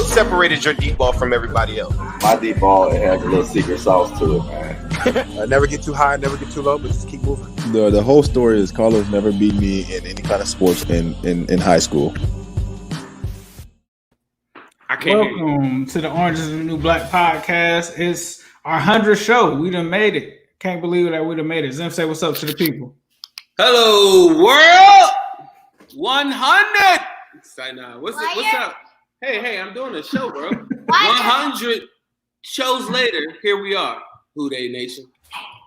what separated your deep ball from everybody else? My deep ball, it has a little secret sauce to it, man. Never get too high, never get too low, but just keep moving. The whole story is Carlos never beat me in any kind of sports in high school. Welcome to the Orange is the New Black podcast. It's our 100th show. We done made it. Can't believe that we done made it. Zim, say what's up to the people. Hello, world. 100. What's up? Hey, I'm doing a show, bro. 100 shows later, here we are. Who Dey Nation.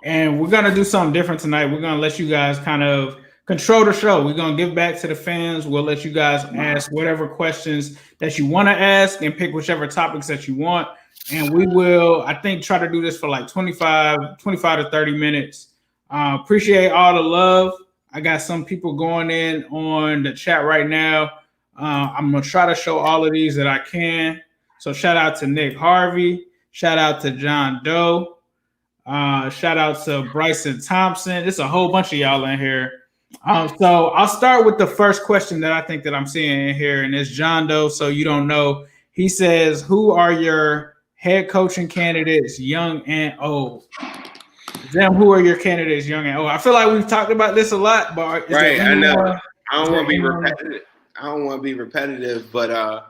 And we're going to do something different tonight. We're going to let you guys kind of control the show. We're going to give back to the fans. We'll let you guys ask whatever questions that you want to ask and pick whichever topics that you want. And we will, I think, try to do this for like 25 to 30 minutes. Appreciate all the love. I got some people going in on the chat right now. I'm going to try to show all of these that I can. So shout out to Nick Harvey. Shout out to John Doe. Shout out to Bryson Thompson. It's a whole bunch of y'all in here. So I'll start with the first question that I think that I'm seeing in here, and it's John Doe, so you don't know. He says, who are your head coaching candidates, young and old? Zim, who are your candidates, young and old? I feel like we've talked about this a lot, but right, I know. I don't want to be repetitive. But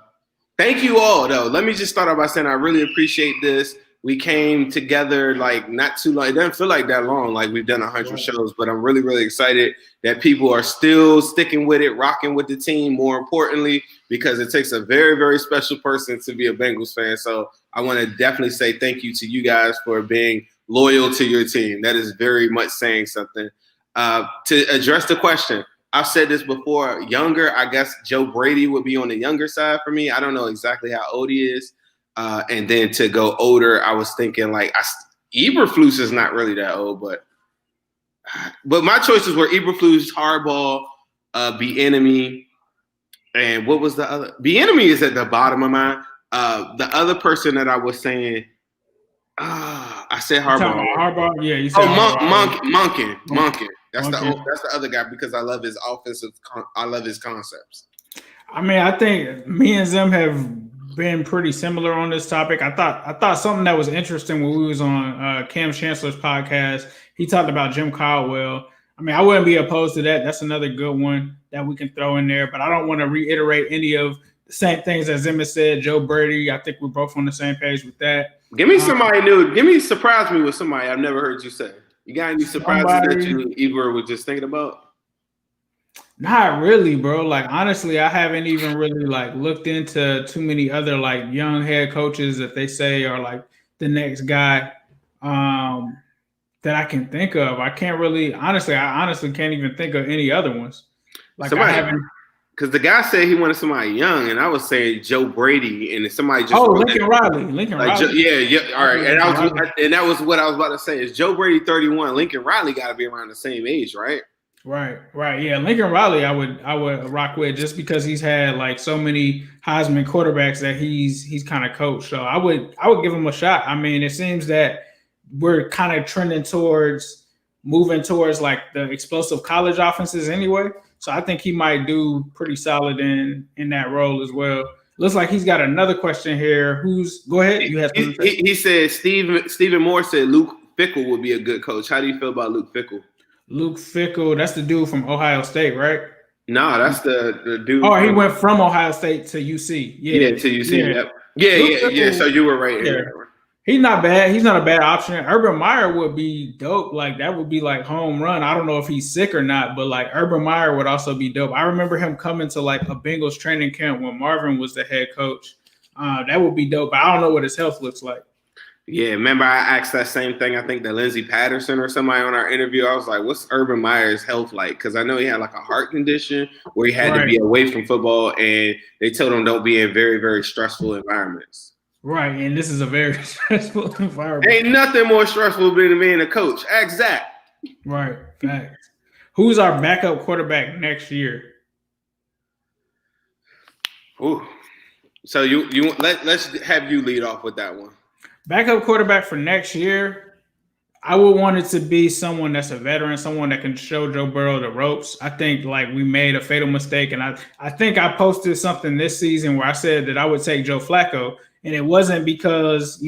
thank you all, though. Let me just start off by saying I really appreciate this. We came together like not too long. It doesn't feel like that long, like we've done 100 shows, but I'm really, really excited that people are still sticking with it, rocking with the team, more importantly, because it takes a very, very special person to be a Bengals fan. So I want to definitely say thank you to you guys for being loyal to your team. That is very much saying something. To address the question, I've said this before, younger, I guess Joe Brady would be on the younger side for me. I don't know exactly how old he is. And then to go older, I was thinking like Eberflus is not really that old, but my choices were Eberflus, Harbaugh, Bieniemy, and what was the other? Bieniemy is at the bottom of mine. The other person that I was saying, I said Harbaugh. Harbaugh, yeah, you said Monken. That's the other guy because I love his offensive. I love his concepts. I mean, I think me and Zim have been pretty similar on this topic. I thought something that was interesting when we was on Cam Chancellor's podcast. He talked about Jim Caldwell. I mean, I wouldn't be opposed to that. That's another good one that we can throw in there. But I don't want to reiterate any of the same things that Zim has said. Joe Brady, I think we're both on the same page with that. Give me somebody new. Surprise me with somebody I've never heard you say. You got any surprises that you either were just thinking about? Not really, bro. Like, honestly, I haven't even really like looked into too many other like young head coaches that they say are like the next guy that I can think of. I honestly can't even think of any other ones. Like somebody, I haven't. Because the guy said he wanted somebody young, and I was saying Joe Brady, and somebody just Lincoln Riley. Yeah. All right, and that was what I was about to say. Is Joe Brady 31? Lincoln Riley got to be around the same age, right? Right. Yeah, Lincoln Riley, I would rock with just because he's had like so many Heisman quarterbacks that he's kind of coached. So I would give him a shot. I mean, it seems that we're kind of trending moving towards like the explosive college offenses anyway. So I think he might do pretty solid in that role as well. Looks like he's got another question here. Go ahead. You have he said Stephen Moore said Luke Fickell would be a good coach. How do you feel about Luke Fickell? Luke Fickell, that's the dude from Ohio State, right? No, that's the dude. Oh, he went from Ohio State to UC. Yeah, to UC. Yeah. So you were right here. He's not bad. He's not a bad option. Urban Meyer would be dope. Like that would be like home run. I don't know if he's sick or not, but like Urban Meyer would also be dope. I remember him coming to like a Bengals training camp when Marvin was the head coach. That would be dope. But I don't know what his health looks like. Yeah, remember I asked that same thing, I think, to Lindsey Patterson or somebody on our interview. I was like, what's Urban Meyer's health like? Because I know he had like a heart condition where he had to be away from football, and they told him don't be in very, very stressful environments. Right, and this is a very stressful environment. Ain't nothing more stressful than being a coach. Ask Zach. Right, facts. Who's our backup quarterback next year? Ooh. So let's have you lead off with that one. Backup quarterback for next year. I would want it to be someone that's a veteran, someone that can show Joe Burrow the ropes. I think like we made a fatal mistake, and I think I posted something this season where I said that I would take Joe Flacco, and it wasn't because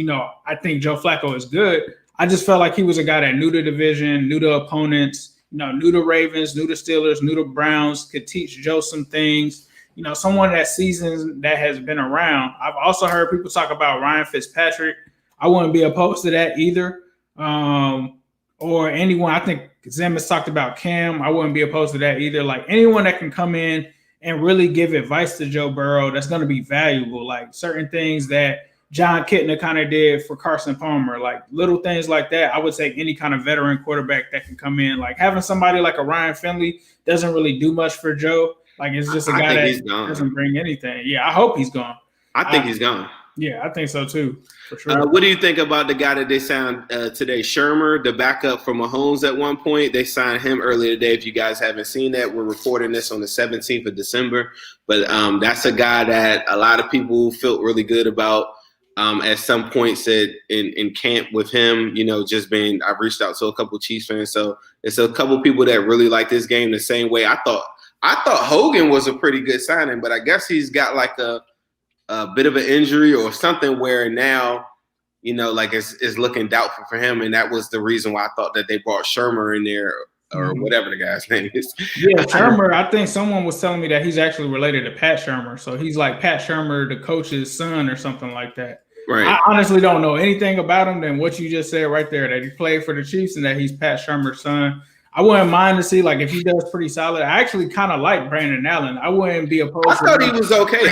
I think Joe Flacco is good. I just felt like he was a guy that knew the division, knew the opponents, knew the Ravens, knew the Steelers, knew the Browns, could teach Joe some things. Someone that seasons that has been around. I've also heard people talk about Ryan Fitzpatrick. I wouldn't be opposed to that either. Or anyone, I think Zameis talked about Cam. I wouldn't be opposed to that either. Like anyone that can come in and really give advice to Joe Burrow that's going to be valuable. Like certain things that John Kitna kind of did for Carson Palmer, like little things like that. I would take any kind of veteran quarterback that can come in. Like having somebody like a Ryan Finley doesn't really do much for Joe. Like it's just a guy that doesn't bring anything. Yeah, I hope he's gone. I think he's gone. Yeah, I think so too, for sure. What do you think about the guy that they signed today, Shermer, the backup for Mahomes at one point? They signed him earlier today. If you guys haven't seen that, we're recording this on the 17th of December. But that's a guy that a lot of people felt really good about at some points in camp with him, just being – I've reached out to a couple of Chiefs fans. So it's a couple of people that really like this game the same way. I thought Hogan was a pretty good signing, but I guess he's got like a bit of an injury or something where now, like it's looking doubtful for him. And that was the reason why I thought that they brought Shermer in there or whatever the guy's name is. Yeah, Shermer, I think someone was telling me that he's actually related to Pat Shermer. So he's like Pat Shermer, the coach's son or something like that. Right. I honestly don't know anything about him than what you just said right there, that he played for the Chiefs and that he's Pat Shermer's son. I wouldn't mind to see like if he does pretty solid. I actually kind of like Brandon Allen. I wouldn't be opposed. I thought he was okay.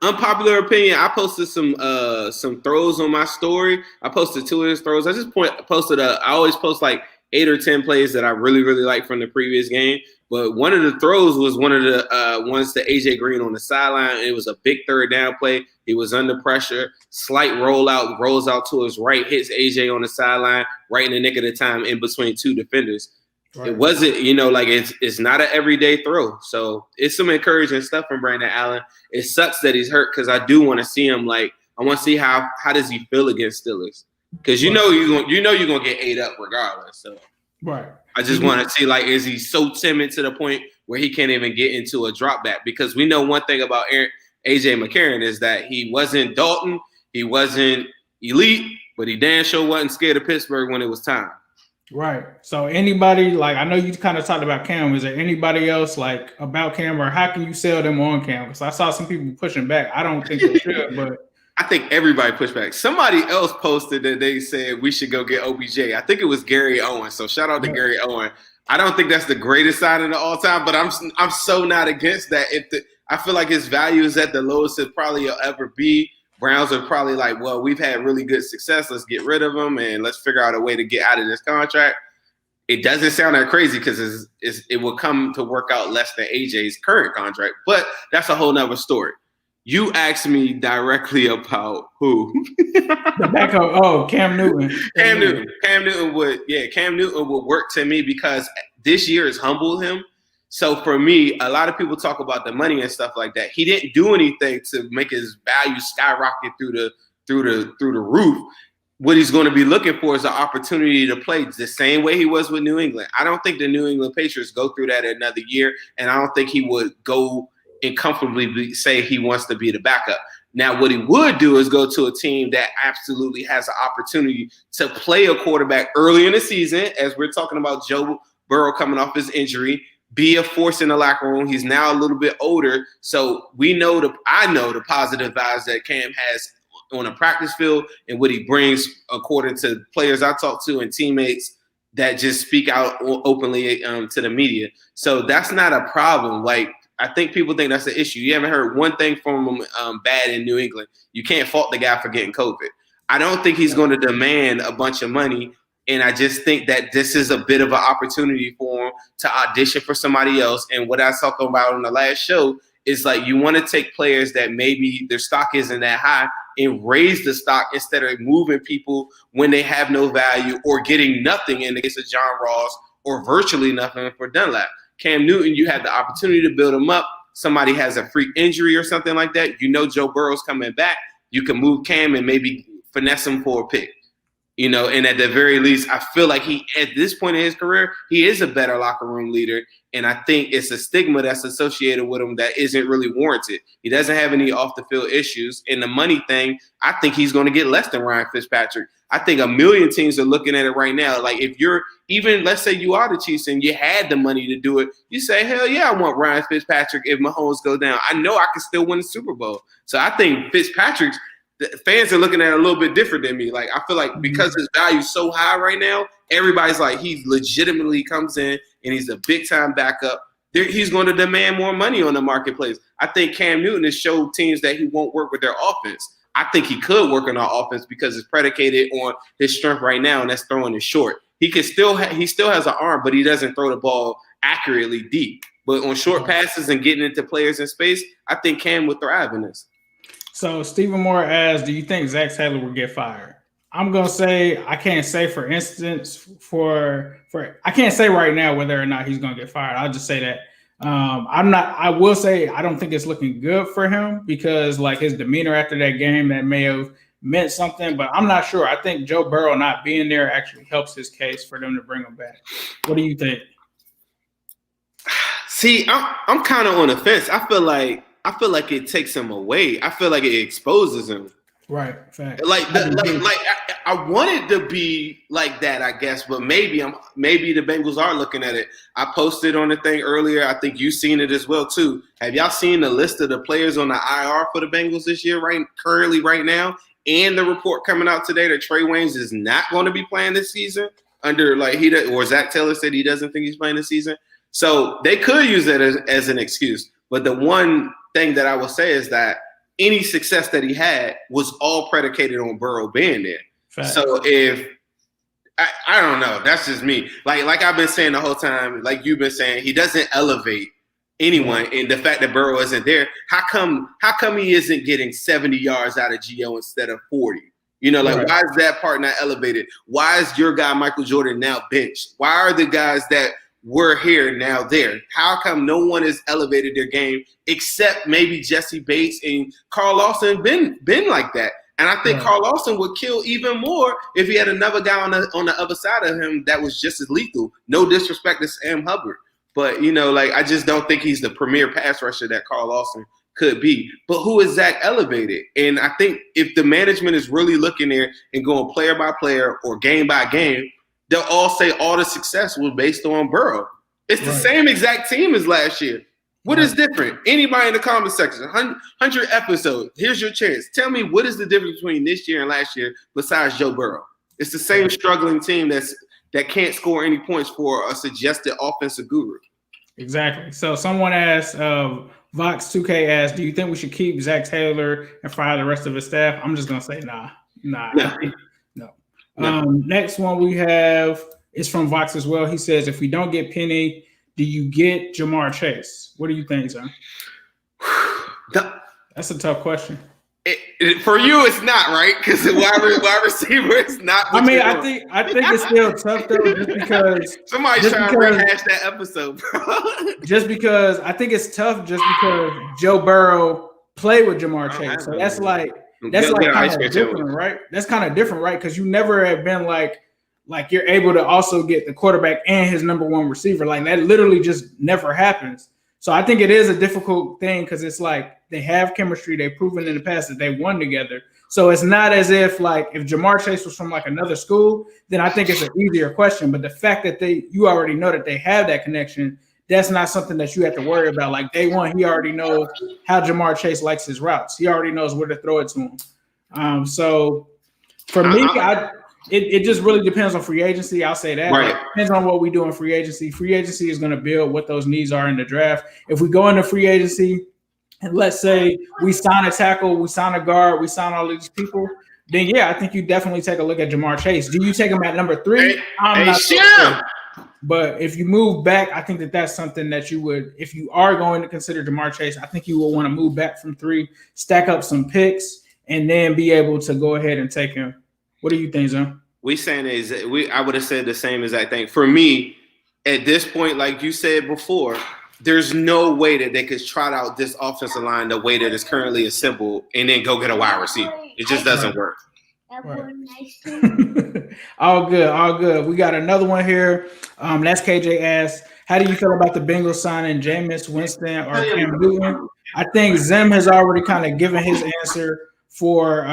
Unpopular opinion. I posted some throws on my story. I posted 2 of his throws. I always post like 8 or 10 plays that I really, really like from the previous game. But one of the throws was one of the ones to AJ Green on the sideline. It was a big third down play. He was under pressure. Slight rollout, rolls out to his right, hits AJ on the sideline, right in the nick of the time in between 2 defenders. Right. It wasn't, like it's not an everyday throw. So it's some encouraging stuff from Brandon Allen. It sucks that he's hurt because I do want to see him. Like I want to see how does he feel against Steelers because you're gonna get ate up regardless. So right. I just want to see like is he so timid to the point where he can't even get into a drop back because we know one thing about AJ McCarron is that he wasn't Dalton, he wasn't elite, but he damn sure wasn't scared of Pittsburgh when it was time. Right. So anybody, like I know you kind of talked about Cam. Is there anybody else like about Cam or how can you sell them on Cam? Because I saw some people pushing back. I don't think they should, but I think everybody pushed back. Somebody else posted that they said we should go get OBJ. I think it was Gary Owen. So shout out to Gary Owen. I don't think that's the greatest signing of all time, but I'm so not against that. I feel like his value is at the lowest it probably will ever be. Browns are probably like, well, we've had really good success. Let's get rid of him and let's figure out a way to get out of this contract. It doesn't sound that crazy because it will come to work out less than AJ's current contract, but that's a whole nother story. You asked me directly about who? The backup. Cam Newton. Cam Newton would work to me because this year has humbled him. So for me, a lot of people talk about the money and stuff like that. He didn't do anything to make his value skyrocket through the roof. What he's going to be looking for is an opportunity to play the same way he was with New England. I don't think the New England Patriots go through that another year, and I don't think he would go and comfortably say he wants to be the backup. Now, what he would do is go to a team that absolutely has an opportunity to play a quarterback early in the season, as we're talking about Joe Burrow coming off his injury, be a force in the locker room. He's now a little bit older, so I know the positive vibes that Cam has on a practice field and what he brings according to players I talk to and teammates that just speak out openly to the media. So that's not a problem. Like, I think people think that's the issue. You haven't heard one thing from him bad in New England. You can't fault the guy for getting COVID. I don't think he's going to demand a bunch of money, and I just think that this is a bit of an opportunity for him to audition for somebody else. And what I was talking about on the last show is like you want to take players that maybe their stock isn't that high and raise the stock instead of moving people when they have no value or getting nothing in the case of John Ross or virtually nothing for Dunlap. Cam Newton, you have the opportunity to build him up. Somebody has a freak injury or something like that. You know Joe Burrow's coming back. You can move Cam and maybe finesse him for a pick. And at the very least, I feel like he, at this point in his career, he is a better locker room leader. And I think it's a stigma that's associated with him that isn't really warranted. He doesn't have any off the field issues. And the money thing, I think he's going to get less than Ryan Fitzpatrick. I think a million teams are looking at it right now. Like if you're even, let's say you are the Chiefs and you had the money to do it, you say, hell yeah, I want Ryan Fitzpatrick if Mahomes goes down. I know I can still win the Super Bowl. So I think Fitzpatrick's, the fans are looking at it a little bit different than me. Like I feel like because his value is so high right now, everybody's like he legitimately comes in and he's a big time backup. He's going to demand more money on the marketplace. I think Cam Newton has showed teams that he won't work with their offense. I think he could work on our offense because it's predicated on his strength right now, and that's throwing it short. He still has an arm, but he doesn't throw the ball accurately deep. But on short passes and getting into players in space, I think Cam would thrive in this. So Stephen Moore asks, do you think Zac Taylor will get fired? I'm gonna say I can't say for instance I can't say right now whether or not he's gonna get fired. I'll just say that I will say I don't think it's looking good for him because like his demeanor after that game that may have meant something, but I'm not sure. I think Joe Burrow not being there actually helps his case for them to bring him back. What do you think? See, I'm kind of on the fence. I feel like it takes him away. I feel like it exposes him. Right. Fact. I want it to be like that, I guess, but maybe the Bengals are looking at it. I posted on the thing earlier. I think you've seen it as well too. Have y'all seen the list of the players on the IR for the Bengals this year, currently right now? And the report coming out today that Trey Waynes is not going to be playing this season or Zac Taylor said he doesn't think he's playing this season. So they could use that as an excuse. But the one thing that I will say is that any success that he had was all predicated on Burrow being there. Fact. So if I don't know, that's just me. Like I've been saying the whole time, like you've been saying, he doesn't elevate anyone. And the fact that Burrow isn't there, how come he isn't getting 70 yards out of Gio instead of 40? Right. Why is that part not elevated? Why is your guy Michael Jordan now benched? Why are the guys that were here now there? How come no one has elevated their game except maybe Jesse Bates and Carl Lawson been like that? And I think Carl Lawson would kill even more if he had another guy on the other side of him that was just as lethal. No disrespect to Sam Hubbard. But, I just don't think he's the premier pass rusher that Carl Lawson could be. But who is Zach elevated? And I think if the management is really looking there and going player by player or game by game, they'll all say all the success was based on Burrow. It's the same exact team as last year. What is different? Anybody in the comment section, 100 episodes, here's your chance. Tell me what is the difference between this year and last year besides Joe Burrow? It's the same struggling team that can't score any points for a suggested offensive guru. Exactly. So someone asked, Vox2K asked, do you think we should keep Zac Taylor and fire the rest of his staff? I'm just going to say nah. No. Next one we have is from Vox as well. He says, if we don't get Penny, do you get Jamar Chase? What do you think, son? That's a tough question. For you, it's not, right? Because the wide receiver is not. I think it's still tough though, just because somebody's trying to rehash that episode, bro. Just because I think it's tough, just because Joe Burrow played with Jamar Chase, so that's like kind of different, right? That's kind of different, right? Because you never have been like you're able to also get the quarterback and his number one receiver. Like that literally just never happens. So I think it is a difficult thing because it's like they have chemistry. They've proven in the past that they won together. So it's not as if if Jamar Chase was from like another school, then I think it's an easier question. But the fact that you already know that they have that connection, that's not something that you have to worry about. Like day one, he already knows how Jamar Chase likes his routes. He already knows where to throw it to him. So for me, it just really depends on free agency. I'll say that. Right. It depends on what we do in free agency. Free agency is going to build what those needs are in the draft. If we go into free agency and let's say we sign a tackle, we sign a guard, we sign all these people, then yeah, I think you definitely take a look at Jamar Chase. Do you take him at number 3? I'm not sure. But if you move back, I think that's something that you would, if you are going to consider Jamar Chase, I think you will want to move back from 3, stack up some picks, and then be able to go ahead and take him. What do you think, Zon? I would have said the same exact thing. For me, at this point, like you said before, there's no way that they could trot out this offensive line the way that it's currently assembled and then go get a wide receiver. It just doesn't work. All good, all good. We got another one here. That's KJ asked, how do you feel about the Bengals signing Jameis Winston or Cam Newton? I think Zim has already kind of given his answer for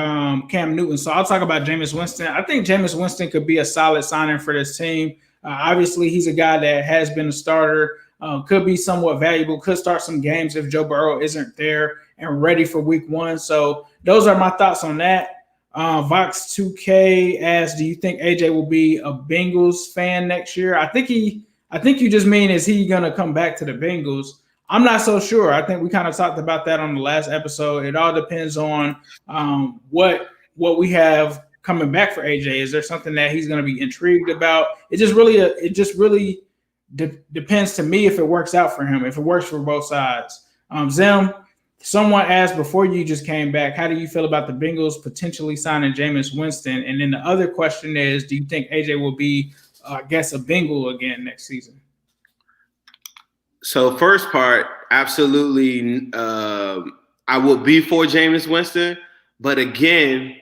Cam Newton. So I'll talk about Jameis Winston. I think Jameis Winston could be a solid signing for this team. Obviously, he's a guy that has been a starter, could be somewhat valuable, could start some games if Joe Burrow isn't there and ready for week 1. So those are my thoughts on that. Vox 2K asked, do you think AJ will be a Bengals fan next year? I think you just mean, is he going to come back to the Bengals? I'm not so sure. I think we kind of talked about that on the last episode. It all depends on what we have coming back for AJ. Is there something that he's going to be intrigued about? It just really depends to me if it works out for him, if it works for both sides. Zim, someone asked before you just came back, how do you feel about the Bengals potentially signing Jameis Winston? And then the other question is, do you think AJ will be, a Bengal again next season? So first part, absolutely, I would be for Jameis Winston. But again,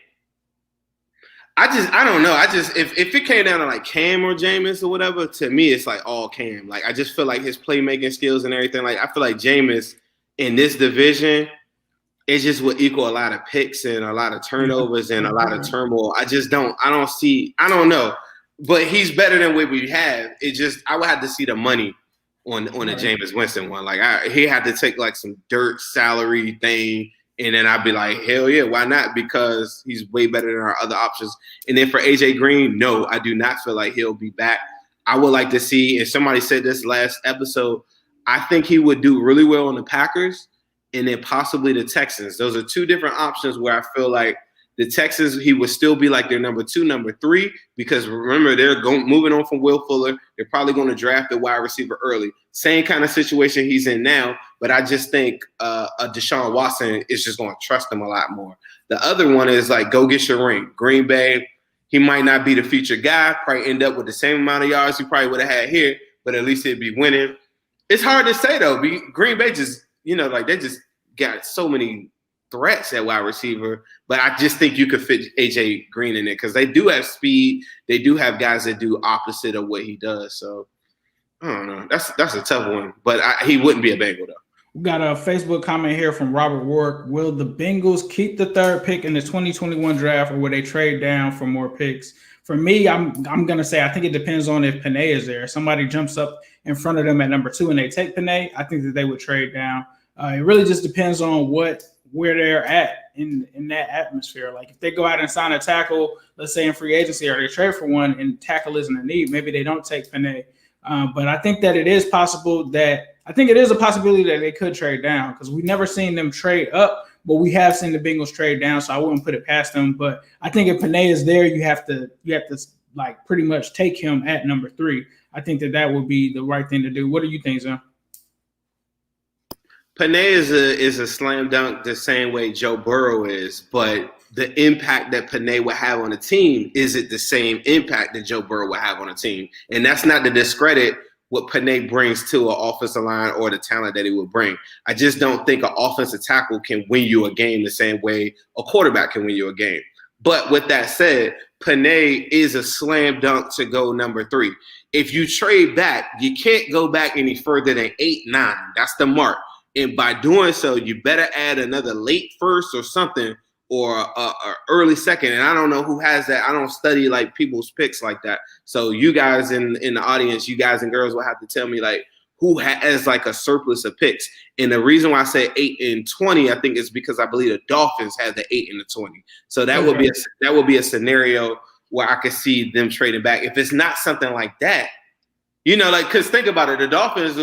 I don't know. If it came down to like Cam or Jameis or whatever, to me, it's like all Cam. Like, I just feel like his playmaking skills and everything. Like, I feel like Jameis in this division, it just would equal a lot of picks and a lot of turnovers and a lot of turmoil. I don't know. But he's better than what we have. I would have to see the money on the Jameis Winston one. Like, he had to take like some dirt salary thing, and then I'd be like, hell yeah, why not? Because he's way better than our other options. And then for AJ Green, no, I do not feel like he'll be back. I would like to see, and somebody said this last episode, I think he would do really well on the Packers and then possibly the Texans. Those are two different options where I feel like the Texans, he would still be like their number 2, number 3, because remember, they're moving on from Will Fuller. They're probably going to draft a wide receiver early. Same kind of situation he's in now, but I just think a Deshaun Watson is just going to trust him a lot more. The other one is like, go get your ring. Green Bay, he might not be the featured guy, probably end up with the same amount of yards he probably would have had here, but at least he'd be winning. It's hard to say, though. Green Bay just, they just got so many threats at wide receiver, but I just think you could fit AJ Green in it because they do have speed. They do have guys that do opposite of what he does. So I don't know. That's a tough one, but he wouldn't be a Bengal though. We got a Facebook comment here from Robert Warwick. Will the Bengals keep the 3rd pick in the 2021 draft, or will they trade down for more picks? For me, I'm gonna say I think it depends on if Panay is there. If somebody jumps up in front of them at number 2 and they take Panay, I think that they would trade down. It really just depends on where they're at in that atmosphere. Like if they go out and sign a tackle, let's say in free agency, or they trade for one and tackle isn't a need, maybe they don't take Panay. But I think that it is a possibility that they could trade down because we've never seen them trade up, but we have seen the Bengals trade down. So I wouldn't put it past them. But I think if Panay is there, you have to like pretty much take him at number 3. I think that would be the right thing to do. What do you think, Zim? Panay is a slam dunk the same way Joe Burrow is, but the impact that Panay would have on a team isn't the same impact that Joe Burrow would have on a team. And that's not to discredit what Panay brings to an offensive line or the talent that he would bring. I just don't think an offensive tackle can win you a game the same way a quarterback can win you a game. But with that said, Panay is a slam dunk to go number 3. If you trade back, you can't go back any further than 8, 9. That's the mark. And by doing so, you better add another late first or something, or a early second. And I don't know who has that. I don't study like people's picks like that. So you guys in the audience, you guys and girls will have to tell me like who has like a surplus of picks. And the reason why I say 8 and 20, I think is because I believe the Dolphins have the 8 and the 20. So that would be a scenario where I could see them trading back. If it's not something like that, because think about it, the Dolphins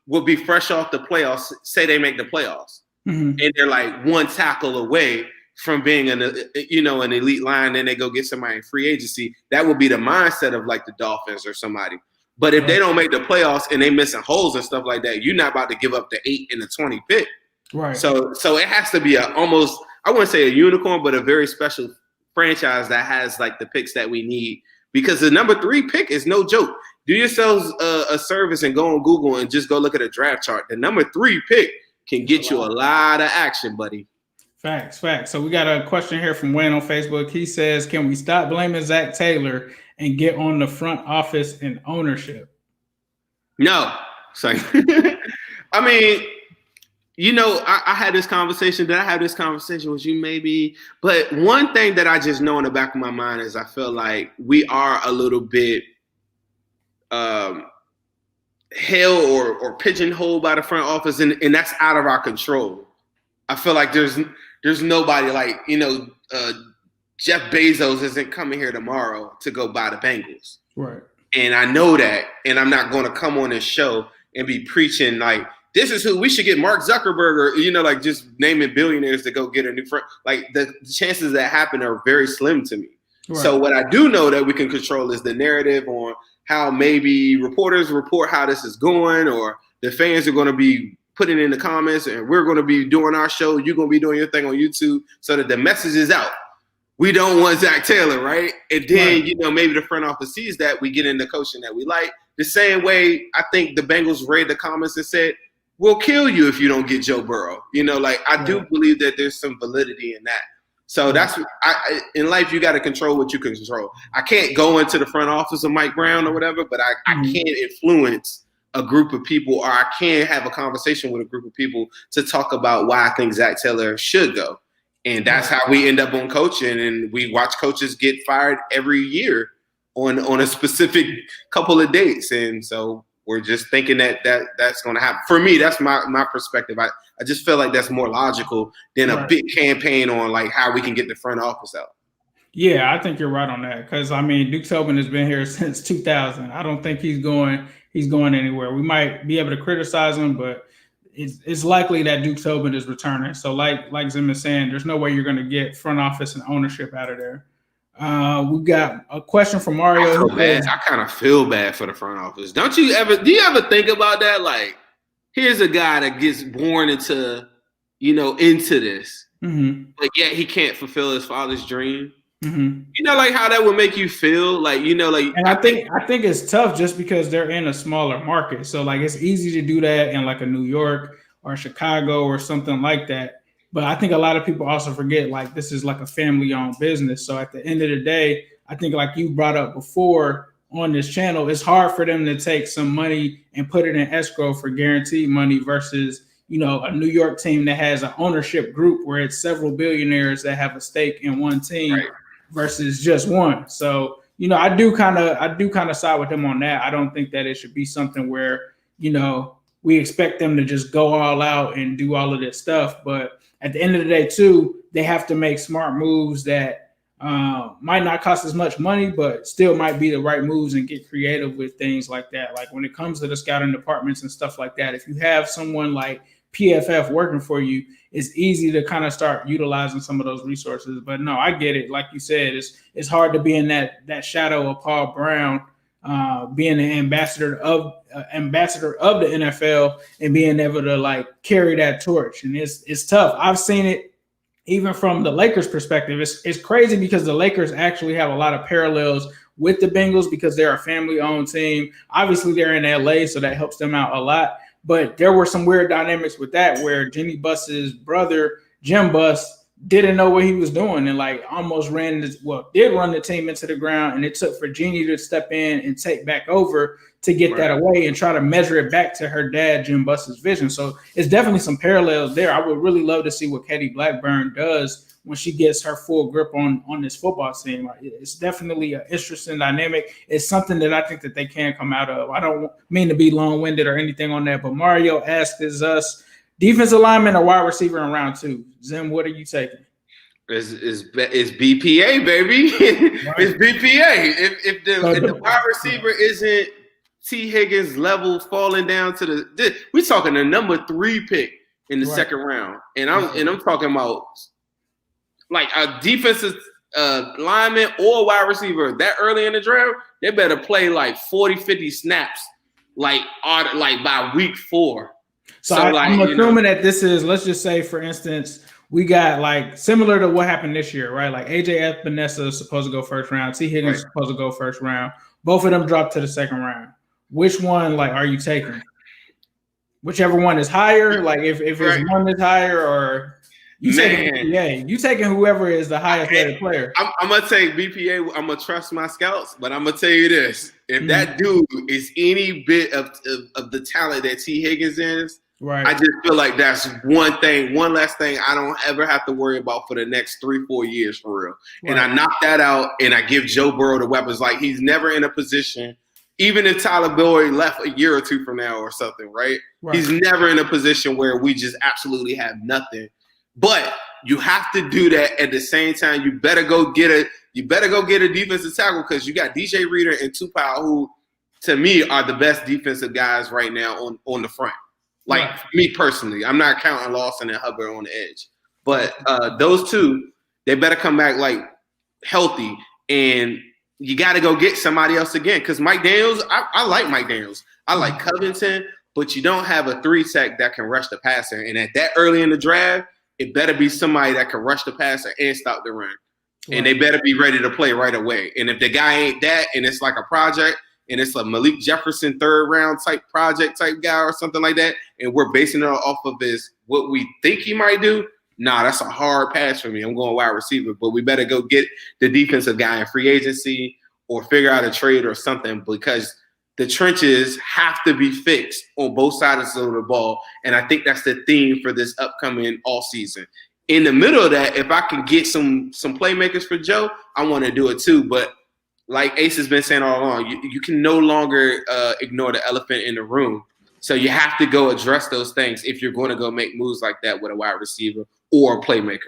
will be fresh off the playoffs. Say they make the playoffs, and they're like one tackle away from being an elite line. Then they go get somebody in free agency. That would be the mindset of like the Dolphins or somebody. But if they don't make the playoffs and they missing holes and stuff like that, you're not about to give up the 8 and the 20 pick. Right. So it has to be almost, I wouldn't say a unicorn, but a very special franchise that has like the picks that we need, because the number 3 pick is no joke. Do yourselves a service and go on Google and just go look at a draft chart. The number 3 pick can get you a lot of action, buddy. Facts. So we got a question here from Wayne on Facebook. He says, "Can we stop blaming Zac Taylor and get on the front office and ownership?" No. So, I mean, I had this conversation. Did I have this conversation with you maybe? But one thing that I just know in the back of my mind is I feel like we are a little bit held or pigeonholed by the front office, and that's out of our control. I feel like there's nobody like, Jeff Bezos isn't coming here tomorrow to go buy the Bengals. Right. And I know that, and I'm not going to come on this show and be preaching like, this is who we should get, Mark Zuckerberg, or, like just naming billionaires to go get a new friend. Like the chances that happen are very slim to me. Right. So what I do know that we can control is the narrative on how maybe reporters report how this is going, or the fans are going to be putting in the comments, and we're going to be doing our show. You're going to be doing your thing on YouTube so that the message is out. We don't want Zac Taylor, right? And then, right. Maybe the front office sees that. We get in the coaching that we like. The same way I think the Bengals read the comments and said, we'll kill you if you don't get Joe Burrow. I do believe that there's some validity in that. So that's in life, you got to control what you can control. I can't go into the front office of Mike Brown or whatever, but I can influence a group of people, or I can have a conversation with a group of people to talk about why I think Zac Taylor should go. And that's how we end up on coaching. And we watch coaches get fired every year on a specific couple of dates. And so we're just thinking that's going to happen. For me, that's my perspective. I just feel like that's more logical than a big campaign on like how we can get the front office out. Yeah, I think you're right on that. Because, Duke Tobin has been here since 2000. I don't think he's going anywhere. We might be able to criticize him, but it's likely that Duke Tobin is returning. So like Zim is saying, there's no way you're going to get front office and ownership out of there. We've got a question from Mario. I kind of feel bad for the front office. Do you ever think about that? Like, here's a guy that gets born into this, but yet he can't fulfill his father's dream. Like how that would make you feel, And I think it's tough just because they're in a smaller market. So like it's easy to do that in like a New York or Chicago or something like that. But I think a lot of people also forget like this is like a family-owned business. So at the end of the day, I think like you brought up before on this channel, it's hard for them to take some money and put it in escrow for guaranteed money versus a New York team that has an ownership group where it's several billionaires that have a stake in one team. Right. Versus just one. So, I do kind of side with them on that. I don't think that it should be something where, we expect them to just go all out and do all of this stuff. But at the end of the day, too, they have to make smart moves that might not cost as much money, but still might be the right moves and get creative with things like that. Like when it comes to the scouting departments and stuff like that, if you have someone like PFF working for you, it's easy to kind of start utilizing some of those resources. But no, I get it. Like you said, it's hard to be in that shadow of Paul Brown, being an ambassador of the NFL and being able to like carry that torch. And it's tough. I've seen it even from the Lakers perspective. It's crazy because the Lakers actually have a lot of parallels with the Bengals because they're a family-owned team. Obviously, they're in LA, so that helps them out a lot. But there were some weird dynamics with that where Jimmy Buss's brother, Jim Buss, didn't know what he was doing and like almost did run the team into the ground. And it took for Jeannie to step in and take back over to get that away and try to measure it back to her dad, Jim Buss's vision. So it's definitely some parallels there. I would really love to see what Katie Blackburn does when she gets her full grip on this football team. It's definitely an interesting dynamic. It's something that I think that they can come out of. I don't mean to be long-winded or anything on that, but Mario asked us defensive lineman or wide receiver in round 2. Zim, what are you taking? It's BPA, baby. Right. It's BPA. If the wide receiver isn't T. Higgins level falling down to we're talking the number 3 pick in the second round. And I'm talking about like a defensive lineman or wide receiver that early in the draft, they better play like 40, 50 snaps like by week 4. So I'm assuming that this is, let's just say, for instance, we got like similar to what happened this year, right? Like AJ Epinesa is supposed to go first round. T. Higgins is supposed to go first round. Both of them dropped to the second round. Which one are you taking? Whichever one is higher, like if it's one that's higher or You taking BPA. You taking whoever is the highest rated player. I'm gonna take BPA. I'm gonna trust my scouts, but I'm gonna tell you this: if that dude is any bit of the talent that T. Higgins is, right? I just feel like that's one last thing I don't ever have to worry about for the next 3-4 years for real. Right. And I knock that out, and I give Joe Burrow the weapons. Like he's never in a position. Even if Tyler Boyd left a year or two from now or something, right? He's never in a position where we just absolutely have nothing. But you have to do that at the same time. You better go get a defensive tackle because you got DJ Reader and Tupou, who to me are the best defensive guys right now on the front. Like me personally, I'm not counting Lawson and Hubbard on the edge. But those two, they better come back like healthy, and you got to go get somebody else again because Mike Daniels, I like Mike Daniels. I like Covington, but you don't have a 3-tech that can rush the passer. And at that early in the draft, it better be somebody that can rush the passer and stop the run. Right. And they better be ready to play right away. And if the guy ain't that and it's like a project and it's a Malik Jefferson 3rd round type project type guy or something like that, and we're basing it off of what we think he might do, nah, that's a hard pass for me. I'm going wide receiver, but we better go get the defensive guy in free agency or figure out a trade or something because the trenches have to be fixed on both sides of the ball. And I think that's the theme for this upcoming all season. In the middle of that, if I can get some playmakers for Joe, I want to do it too. But like Ace has been saying all along, you can no longer ignore the elephant in the room. So you have to go address those things if you're going to go make moves like that with a wide receiver or a playmaker.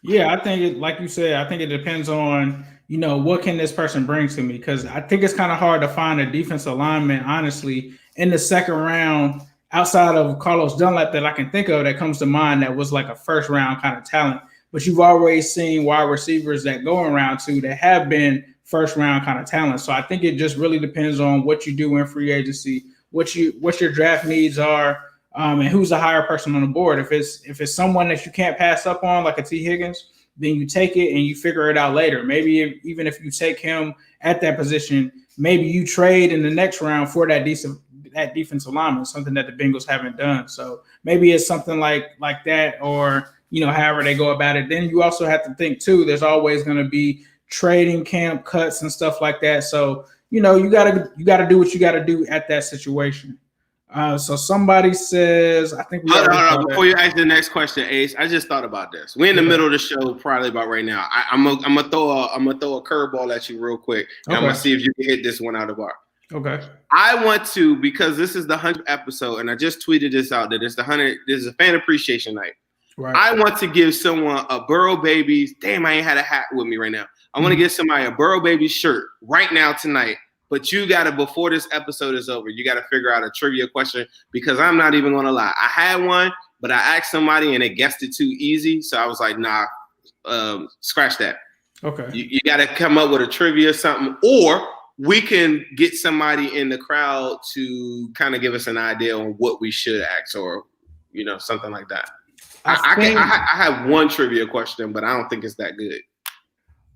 Yeah, I think like you said, I think it depends on, what can this person bring to me? Because I think it's kind of hard to find a defensive lineman, honestly, in the second round outside of Carlos Dunlap that I can think of that comes to mind that was like a first round kind of talent. But you've always seen wide receivers that go in round 2 that have been first round kind of talent. So I think it just really depends on what you do in free agency, what your draft needs are, and who's the higher person on the board. If it's someone that you can't pass up on, like a T. Higgins, then you take it and you figure it out later. Maybe even if you take him at that position, maybe you trade in the next round for that defensive lineman, something that the Bengals haven't done. So maybe it's something like that, or however they go about it. Then you also have to think too, there's always going to be trading camp cuts and stuff like that. So you gotta do what you gotta do at that situation. So somebody says, I think hold on. Before you ask the next question, Ace, I just thought about this. We're in the middle of the show, probably about right now. I'm gonna throw a curveball at you real quick, and I'm gonna see if you can hit this one out of the park. Okay. I want to, because this is the 100th episode, and I just tweeted this out that it's the 100. This is a fan appreciation night. Right. I want to give someone a Burrow Babies. Damn, I ain't had a hat with me right now. I want to give somebody a Burrow Babies shirt right now tonight. But you got to, before this episode is over, you got to figure out a trivia question because I'm not even going to lie. I had one, but I asked somebody and they guessed it too easy. So I was like, nah, scratch that. Okay. You got to come up with a trivia or something, or we can get somebody in the crowd to kind of give us an idea on what we should ask or, something like that. I have one trivia question, but I don't think it's that good.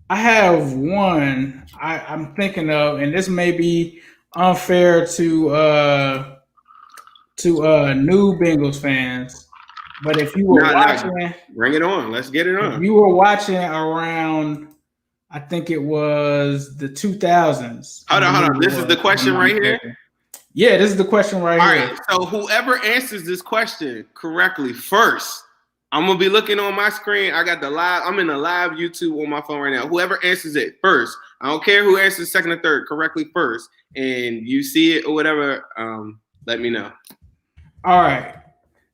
I have one I'm thinking of, and this may be unfair to new Bengals fans, but if you were watching, bring it on. Let's get it on. If you were watching around, I think it was the 2000s. Hold on. This is the question right here? Yeah, this is the question right here. All right, so whoever answers this question correctly first, I'm going to be looking on my screen. I'm in the live YouTube on my phone right now. Whoever answers it first, I don't care who answers second or third correctly first, and you see it or whatever, let me know. All right.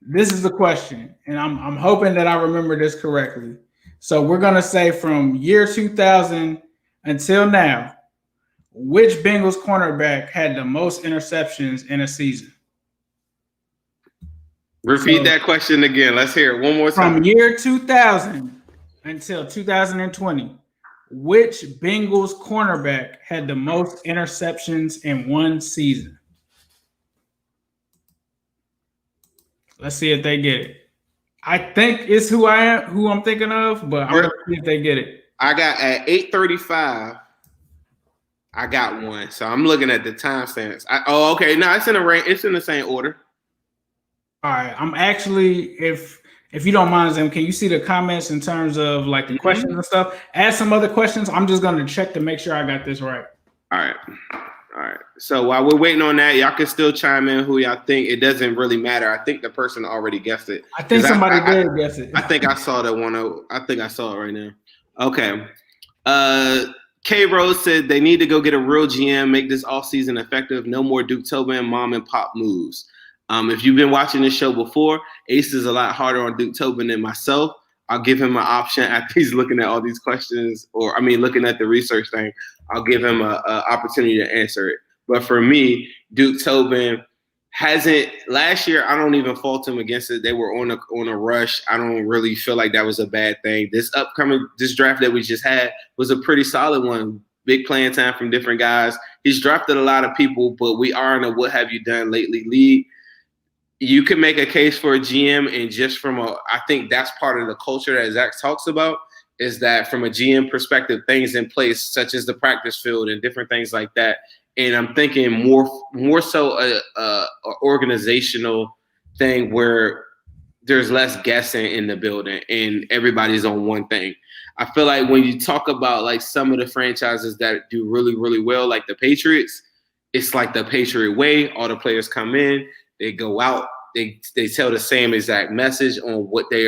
This is the question, and I'm hoping that I remember this correctly. So we're going to say from year 2000 until now, which Bengals cornerback had the most interceptions in a season? Repeat that question again. Let's hear it one more time. From year 2000 until 2020, which Bengals cornerback had the most interceptions in one season? Let's see if they get it. I think it's who I'm thinking of, but I'm going to see if they get it. I got at 8:35. I got one. So I'm looking at the timestamps. Okay. No, it's in the range. It's in the same order. All right, I'm actually, if If you don't mind, Zim, can you see the comments in terms of like the questions and stuff? Add some other questions. I'm just going to check to make sure I got this right. All right. So while we're waiting on that, y'all can still chime in who y'all think. It doesn't really matter. I think the person already guessed it. I think somebody did guess it. I think I saw the one. I think I saw it right now. Okay. K Rose said they need to go get a real GM, make this offseason effective. No more Duke Tobin mom and pop moves. If you've been watching this show before, Ace is a lot harder on Duke Tobin than myself. I'll give him an option after he's looking at all these questions, looking at the research thing. I'll give him an opportunity to answer it. But for me, Duke Tobin hasn't – last year, I don't even fault him against it. They were on a rush. I don't really feel like that was a bad thing. This draft that we just had was a pretty solid one. Big playing time from different guys. He's drafted a lot of people, but we are in a what have you done lately league. You can make a case for a GM, and just I think that's part of the culture that Zach talks about, is that from a GM perspective, things in place such as the practice field and different things like that. And I'm thinking more so a organizational thing where there's less guessing in the building and everybody's on one thing. I feel like when you talk about like some of the franchises that do really, really well, like the Patriots, it's like the Patriot way. All the players come in, they go out, they tell the same exact message on what they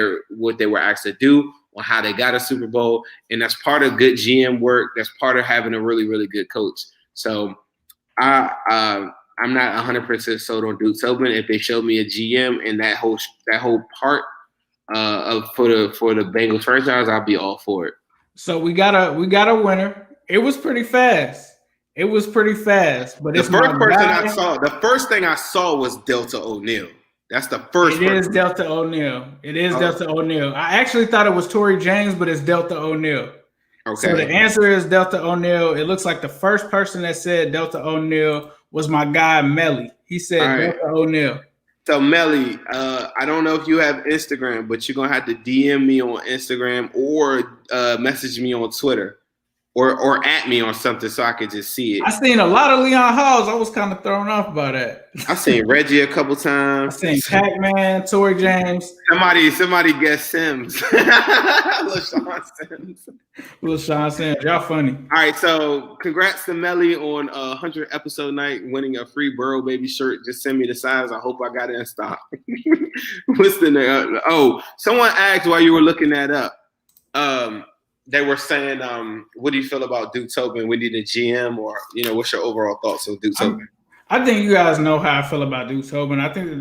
were asked to do, on how they got a Super Bowl, and that's part of good GM work. That's part of having a really, really good coach. So I'm not 100% sold on Duke Tobin. If they showed me a GM and that whole part for the Bengals franchise, I'll be all for it. So we got a winner. It was pretty fast. But the first thing I saw was Delta O'Neal. That's the first. It is Delta O'Neal. Delta O'Neal. I actually thought it was Tory James, but it's Delta O'Neal. Okay. So the answer is Delta O'Neal. It looks like the first person that said Delta O'Neal was my guy Melly. He said Delta O'Neal. So Melly, I don't know if you have Instagram, but you're gonna have to DM me on Instagram or message me on Twitter. Or at me on something so I could just see it. I seen a lot of Leon Halls. I was kind of thrown off by that. I seen Reggie a couple times. I seen Pac-Man, Tory James. Somebody guessed Sims. Little Sean Sims. Y'all funny. All right, so congrats to Melly on 100 episode night, winning a free Burrow Baby shirt. Just send me the size. I hope I got it in stock. Winston, someone asked while you were looking that up. They were saying, what do you feel about Duke Tobin? We need a GM, or what's your overall thoughts on Duke Tobin? I think you guys know how I feel about Duke Tobin. I think that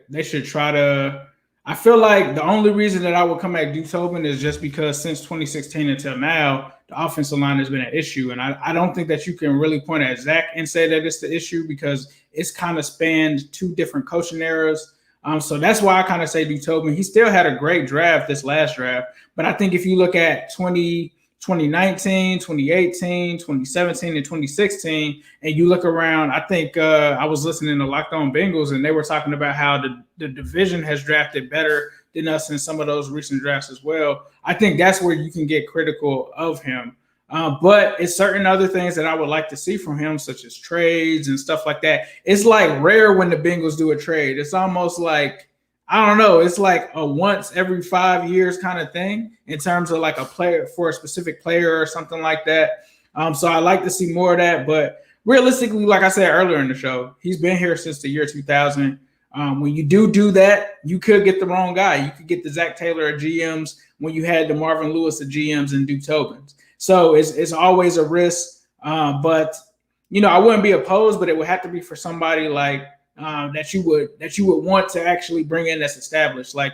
they should try to. I feel like the only reason that I would come at Duke Tobin is just because since 2016 until now, the offensive line has been an issue, and I don't think that you can really point at Zach and say that it's the issue because it's kind of spanned two different coaching eras. So that's why I kind of say Duke Tobin. He still had a great draft this last draft, but I think if you look at 2019, 2018, 2017, and 2016, and you look around, I think I was listening to Locked On Bengals, and they were talking about how the division has drafted better than us in some of those recent drafts as well. I think that's where you can get critical of him. But it's certain other things that I would like to see from him, such as trades and stuff like that. It's like rare when the Bengals do a trade. It's almost like, I don't know, it's like a once every 5 years kind of thing in terms of like a player for a specific player or something like that. So I like to see more of that. But realistically, like I said earlier in the show, he's been here since the year 2000. When you do that, you could get the wrong guy. You could get the Zac Taylor of GMs when you had the Marvin Lewis of GMs and Duke Tobins. So it's always a risk, but I wouldn't be opposed, but it would have to be for somebody like that you would want to actually bring in that's established, like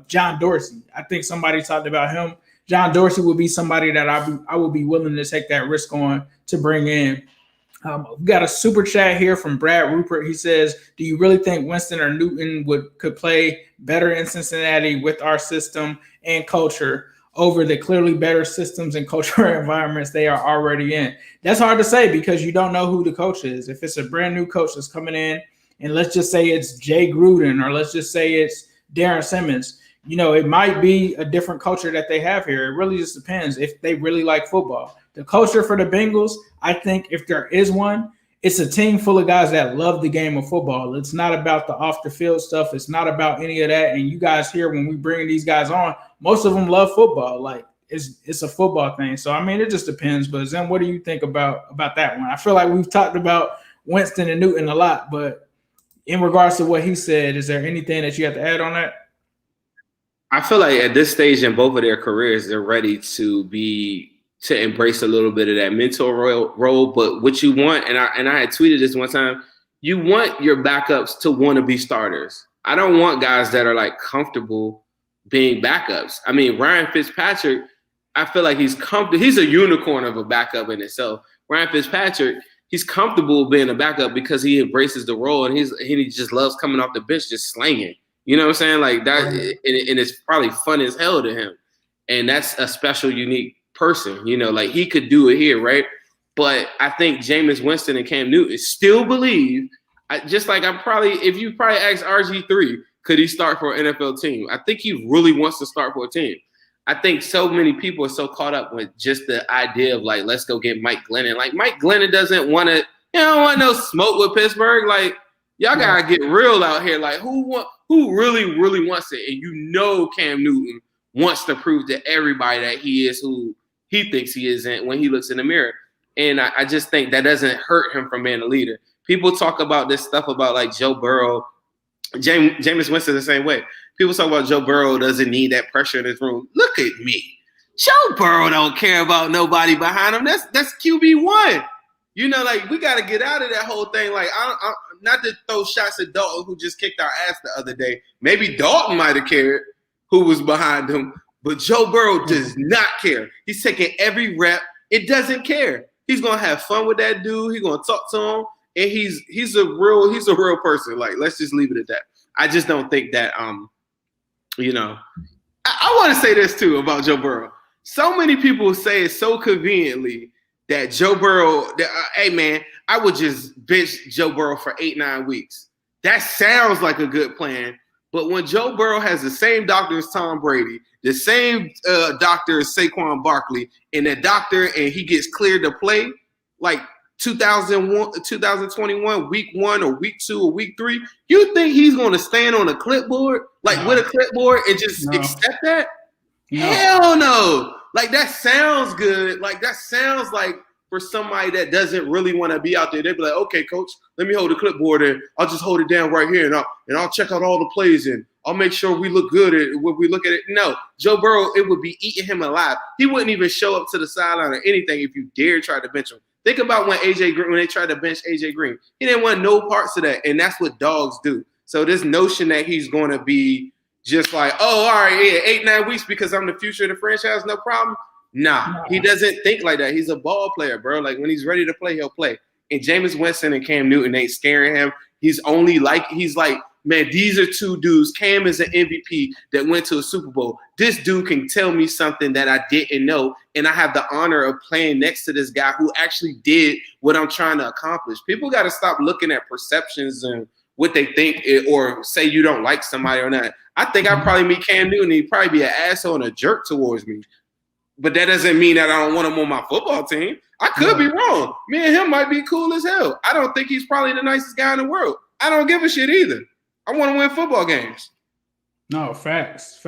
John Dorsey. I think somebody talked about him. John Dorsey would be somebody that I would be willing to take that risk on to bring in. We've got a super chat here from Brad Rupert. He says, "Do you really think Winston or Newton could play better in Cincinnati with our system and culture over the clearly better systems and cultural environments they are already in?" That's hard to say because you don't know who the coach is. If it's a brand new coach that's coming in, and let's just say it's Jay Gruden, or let's just say it's Darren Simmons, it might be a different culture that they have here. It really just depends if they really like football. The culture for the Bengals, I think if there is one, it's a team full of guys that love the game of football. It's not about the off the field stuff. It's not about any of that. And you guys here, when we bring these guys on, most of them love football. Like it's a football thing. So I mean, it just depends. But Zim, what do you think about that one? I feel like we've talked about Winston and Newton a lot, but in regards to what he said, is there anything that you have to add on that? I feel like at this stage in both of their careers, they're ready to embrace a little bit of that mentor role. But what you want, and I had tweeted this one time, you want your backups to want to be starters. I don't want guys that are like comfortable being backups. I mean, Ryan Fitzpatrick, I feel like he's comfortable. He's a unicorn of a backup in itself. Ryan Fitzpatrick, he's comfortable being a backup because he embraces the role and he just loves coming off the bench, just slanging. You know what I'm saying? Like that, and it's probably fun as hell to him. And that's a special, unique person. You know, like he could do it here, right? But I think Jameis Winston and Cam Newton still believe, just like if you probably ask RG3, could he start for an NFL team? I think he really wants to start for a team. I think so many people are so caught up with just the idea of like, let's go get Mike Glennon. Like Mike Glennon doesn't want to, don't want no smoke with Pittsburgh. Like y'all gotta get real out here. Like who really, really wants it? And you know Cam Newton wants to prove to everybody that he is who he thinks he isn't when he looks in the mirror. And I just think that doesn't hurt him from being a leader. People talk about this stuff about like Joe Burrow. Jameis Winston the same way. People talk about Joe Burrow doesn't need that pressure in his room. Look at me. Joe Burrow don't care about nobody behind him. That's QB1. You know, like we got to get out of that whole thing. Like, I not to throw shots at Dalton, who just kicked our ass the other day. Maybe Dalton might have cared who was behind him, but Joe Burrow does not care. He's taking every rep. It doesn't care. He's gonna have fun with that dude. He's gonna talk to him, and he's a real person. Like, let's just leave it at that. I just don't think that you know. I want to say this too about Joe Burrow. So many people say it so conveniently that Joe Burrow, hey man, I would just bench Joe Burrow for 8-9 weeks. That sounds like a good plan, but when Joe Burrow has the same doctor as Tom Brady, the same doctor as Saquon Barkley, and he gets cleared to play, like 2021, week 1 or week 2 or week 3, you think he's going to stand on a clipboard, with a clipboard and just accept that? No. Hell no. Like, that sounds good. Like, that sounds like for somebody that doesn't really want to be out there. They'd be like, okay, coach, let me hold the clipboard and I'll just hold it down right here and I'll check out all the plays and I'll make sure we look good when we look at it. No, Joe Burrow, it would be eating him alive. He wouldn't even show up to the sideline or anything if you dare try to bench him. Think about when they tried to bench AJ Green. He didn't want no parts of that, and that's what dogs do. So this notion that he's going to be just like, oh, all right, yeah, 8-9 weeks because I'm the future of the franchise, no problem. Nah, he doesn't think like that. He's a ball player, bro. Like, when he's ready to play, he'll play. And Jameis Winston and Cam Newton ain't scaring him. He's like, man, these are two dudes. Cam is an MVP that went to a Super Bowl. This dude can tell me something that I didn't know, and I have the honor of playing next to this guy who actually did what I'm trying to accomplish. People got to stop looking at perceptions and what they think or say you don't like somebody or not. I think I'd probably meet Cam Newton. He'd probably be an asshole and a jerk towards me. But that doesn't mean that I don't want him on my football team. I could be wrong. Me and him might be cool as hell. I don't think he's probably the nicest guy in the world. I don't give a shit either. I want to win football games. No, facts.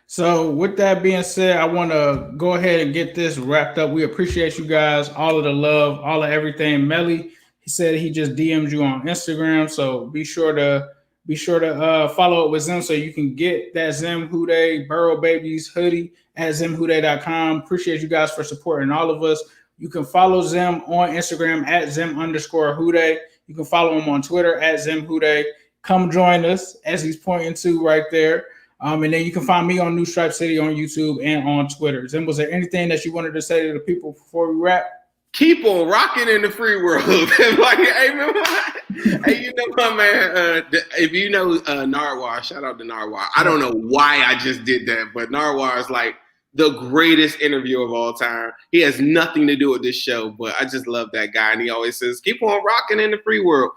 So with that being said, I want to go ahead and get this wrapped up. We appreciate you guys, all of the love, all of everything. Melly, he said he just DM'd you on Instagram, so be sure to follow up with Zim so you can get that Zim Houday Burrow Babies hoodie at zimhouday.com. Appreciate you guys for supporting all of us. You can follow Zim on Instagram at Zim_Houday. You can follow him on Twitter at Zim Houday. Come join us, as he's pointing to right there. And then you can find me on New Stripe City on YouTube and on Twitter. Zim, was there anything that you wanted to say to the people before we wrap? Keep on rocking in the free world. Like, hey, man, hey, you know what, man? If you know Narwhal, shout out to Narwhal. I don't know why I just did that, but Narwhal is like the greatest interviewer of all time. He has nothing to do with this show, but I just love that guy. And he always says, keep on rocking in the free world.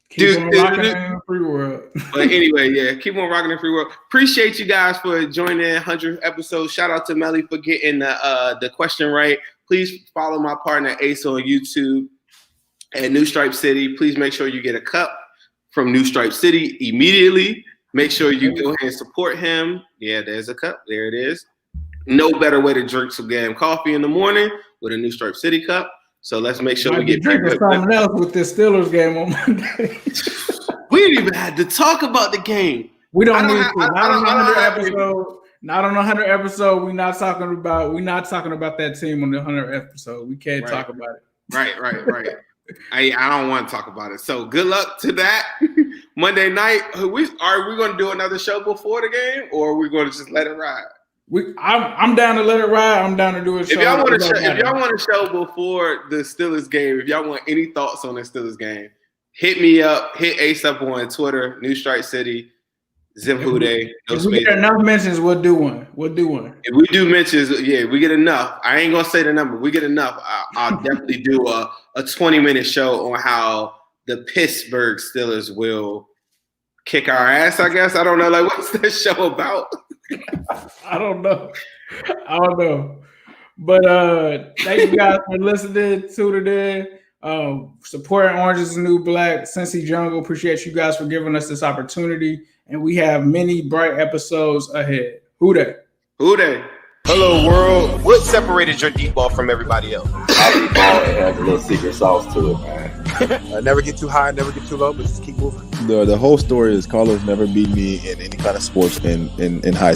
Keep on rocking in the free world. But anyway, yeah, keep on rocking in the free world. Appreciate you guys for joining in 100th episode. Shout out to Melly for getting the question right. Please follow my partner Ace on YouTube. at New Stripe City. Please make sure you get a cup from New Stripe City immediately. Make sure you go ahead and support him. Yeah, there's a cup. There it is. No better way to drink some damn coffee in the morning with a New Stripe City cup. So let's make sure we get drinking something else with this Steelers game on Monday. We didn't even have to talk about the game. We don't need to. Not on the 100 episode. Not on the 100 episode. We're not talking about that team on the 100 episode. We can't talk about it. Right. I don't want to talk about it. So good luck to that. Monday night. Are we going to do another show before the game, or are we going to just let it ride? I'm down to let it ride. I'm down to do a show. If y'all want a show before the Steelers game, if y'all want any thoughts on the Steelers game, hit me up. Hit Ace up on Twitter. New Stripe City. Zip Hude. If we get enough mentions, we'll do one. If we do mentions, we get enough. I ain't gonna say the number. We get enough. I'll definitely do a 20-minute show on how the Pittsburgh Steelers will kick our ass. I guess I don't know. Like, what's that show about? I don't know. But thank you guys for listening to today. Supporting Orange is the New Black, Cincy Jungle. Appreciate you guys for giving us this opportunity. And we have many bright episodes ahead. Who they? Hello, world. What separated your deep ball from everybody else? Ball has a little secret sauce to it, man. Never get too high, never get too low, but just keep moving. The whole story is Carlos never beat me in any kind of sports in high school.